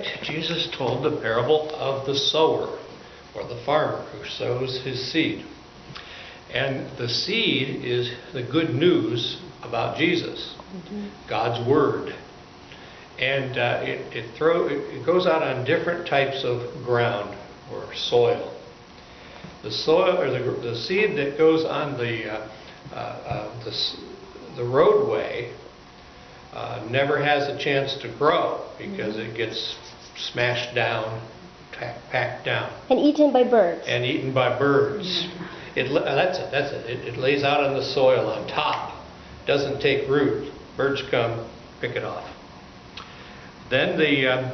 night, Jesus told the parable of the sower, or the farmer who sows his seed. And the seed is the good news about Jesus, God's Word. And it goes out on different types of ground or soil. The soil, or the seed that goes on the roadway never has a chance to grow because it gets smashed down, packed down. And eaten by birds. And eaten by birds. That's it. It lays out on the soil on top. Doesn't take root. Birds come, pick it off. Then the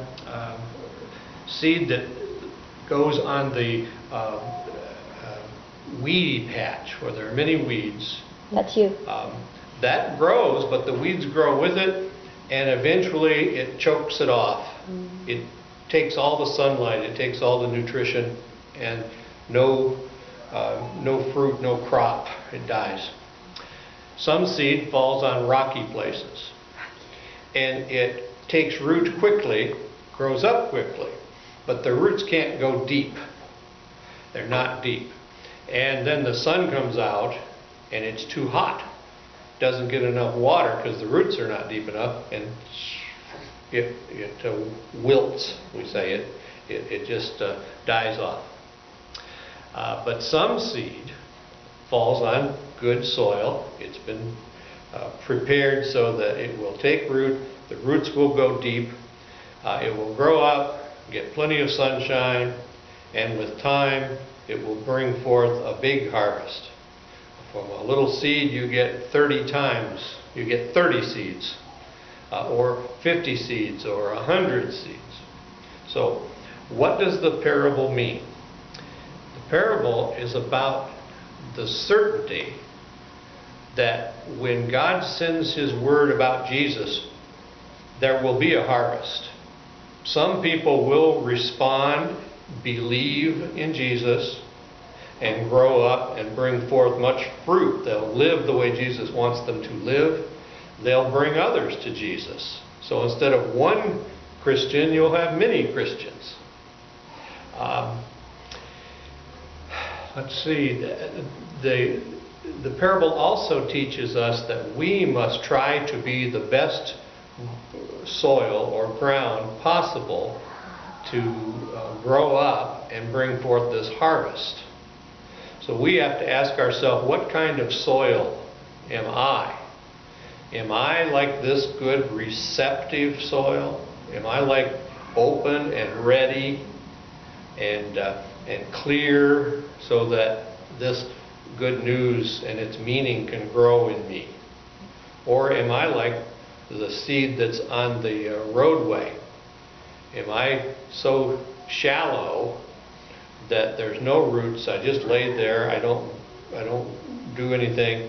seed that goes on the weedy patch, where there are many weeds. That's you. That grows, but the weeds grow with it, and eventually it chokes it off. It takes all the sunlight, it takes all the nutrition, and no fruit, no crop. It dies. Some seed falls on rocky places, and it takes root quickly, grows up quickly, but the roots can't go deep. They're not deep. And then the sun comes out, and it's too hot. Doesn't get enough water because the roots are not deep enough, and it wilts, we say it just dies off. But some seed falls on good soil. It's been prepared so that it will take root, the roots will go deep, it will grow up, get plenty of sunshine, and with time it will bring forth a big harvest. From a little seed you get 30 times, you get 30 seeds, or 50 seeds, or 100 seeds. So what does the parable mean? The parable is about the certainty that when God sends His word about Jesus, there will be a harvest. Some people will respond, believe in Jesus, and grow up and bring forth much fruit. They'll live the way Jesus wants them to live. They'll bring others to Jesus. So instead of one Christian, you'll have many Christians. Let's see. The parable also teaches us that we must try to be the best soil or ground possible to grow up and bring forth this harvest. So we have to ask ourselves, what kind of soil am I? Am I like this good receptive soil? Am I like open and ready and clear so that this good news and its meaning can grow in me? Or am I like the seed that's on the roadway? Am I so shallow that there's no roots, I just lay there, I don't do anything,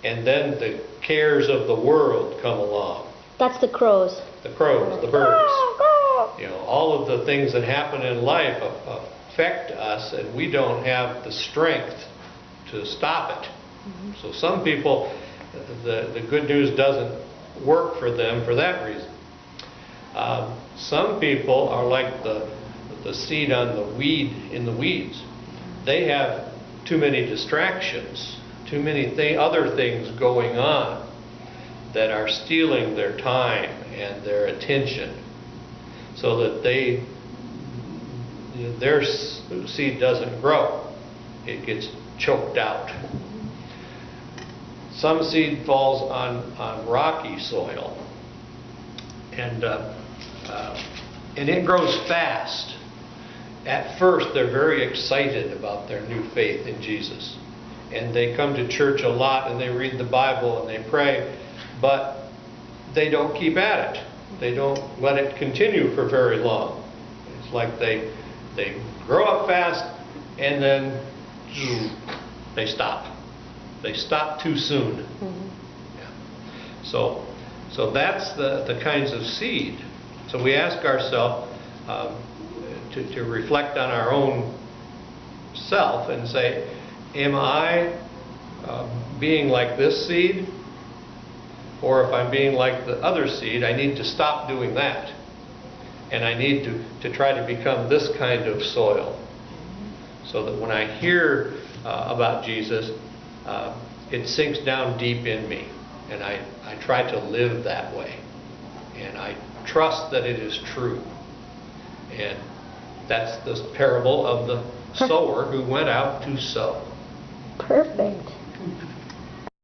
and then the cares of the world come along? That's the crows. The crows, the birds. You know, all of the things that happen in life affect us, and we don't have the strength to stop it. So some people, the good news doesn't work for them for that reason. Some people are like the seed on the in the weeds. They have too many distractions, too many other things going on that are stealing their time and their attention, so that their seed doesn't grow. It gets choked out. Some seed falls on rocky soil, and it grows fast. At first, they're very excited about their new faith in Jesus, and they come to church a lot, and they read the Bible, and they pray, but they don't keep at it. They don't let it continue for very long. It's like they grow up fast, and then they stop. They stop too soon. Yeah. So that's the kinds of seed. So we ask ourselves to reflect on our own self and say, am I being like this seed? Or if I'm being like the other seed, I need to stop doing that And I need to try to become this kind of soil, so that when I hear about Jesus, it sinks down deep in me, and I try to live that way, and I trust that it is true. And that's the parable of the sower who went out to sow. Perfect.